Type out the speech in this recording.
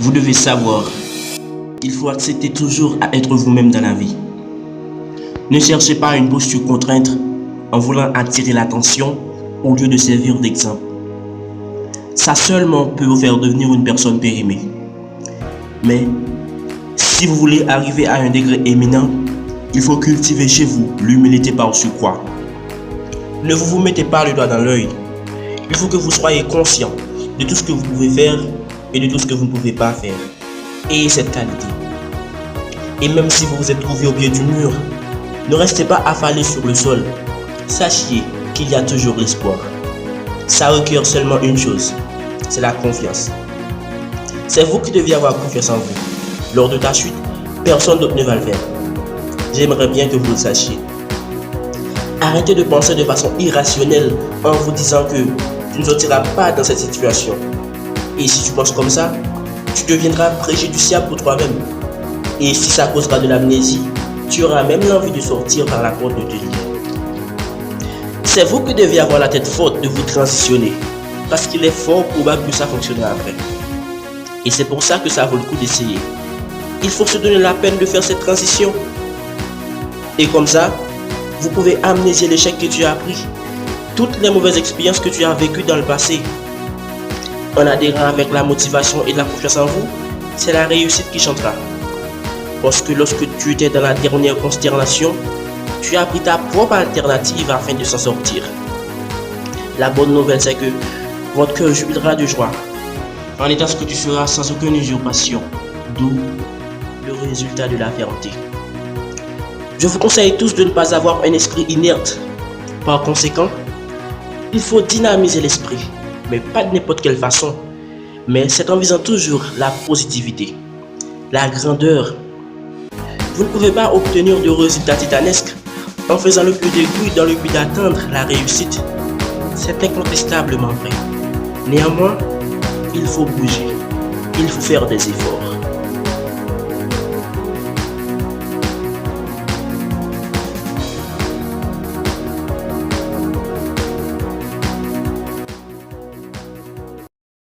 Vous devez savoir, il faut accepter toujours à être vous-même dans la vie. Ne cherchez pas une posture contrainte en voulant attirer l'attention au lieu de servir d'exemple. Ça seulement peut vous faire devenir une personne périmée. Mais si vous voulez arriver à un degré éminent, il faut cultiver chez vous l'humilité par surcroît. Ne vous mettez pas le doigt dans l'œil. Il faut que vous soyez conscient de tout ce que vous pouvez faire et de tout ce que vous ne pouvez pas faire. Ayez cette qualité. Et même si vous vous êtes trouvé au pied du mur, ne restez pas affalé sur le sol. Sachez qu'il y a toujours l'espoir. Ça requiert seulement une chose, c'est la confiance. C'est vous qui deviez avoir confiance en vous. Lors de ta chute, personne d'autre ne va le faire. J'aimerais bien que vous le sachiez. Arrêtez de penser de façon irrationnelle en vous disant que tu ne sortiras pas dans cette situation. Et si tu penses comme ça, tu deviendras préjudiciable pour toi-même. Et si ça causera de l'amnésie, tu auras même l'envie de sortir par la porte de tes lits. C'est vous qui devez avoir la tête forte de vous transitionner, parce qu'il est fort probable que ça fonctionnera après. Et c'est pour ça que ça vaut le coup d'essayer. Il faut se donner la peine de faire cette transition. Et comme ça, vous pouvez amnésier l'échec que tu as appris, toutes les mauvaises expériences que tu as vécues dans le passé. En adhérant avec la motivation et la confiance en vous, c'est la réussite qui chantera. Parce que lorsque tu étais dans la dernière consternation, tu as pris ta propre alternative afin de s'en sortir. La bonne nouvelle, c'est que votre cœur jubilera de joie en étant ce que tu feras sans aucune usurpation, d'où le résultat de la fermeté. Je vous conseille tous de ne pas avoir un esprit inerte. Par conséquent, il faut dynamiser l'esprit, mais pas de n'importe quelle façon, mais c'est en visant toujours la positivité, la grandeur. Vous ne pouvez pas obtenir de résultats titanesques en faisant le plus d'égouts dans le but d'atteindre la réussite. C'est incontestablement vrai. Néanmoins, il faut bouger, il faut faire des efforts.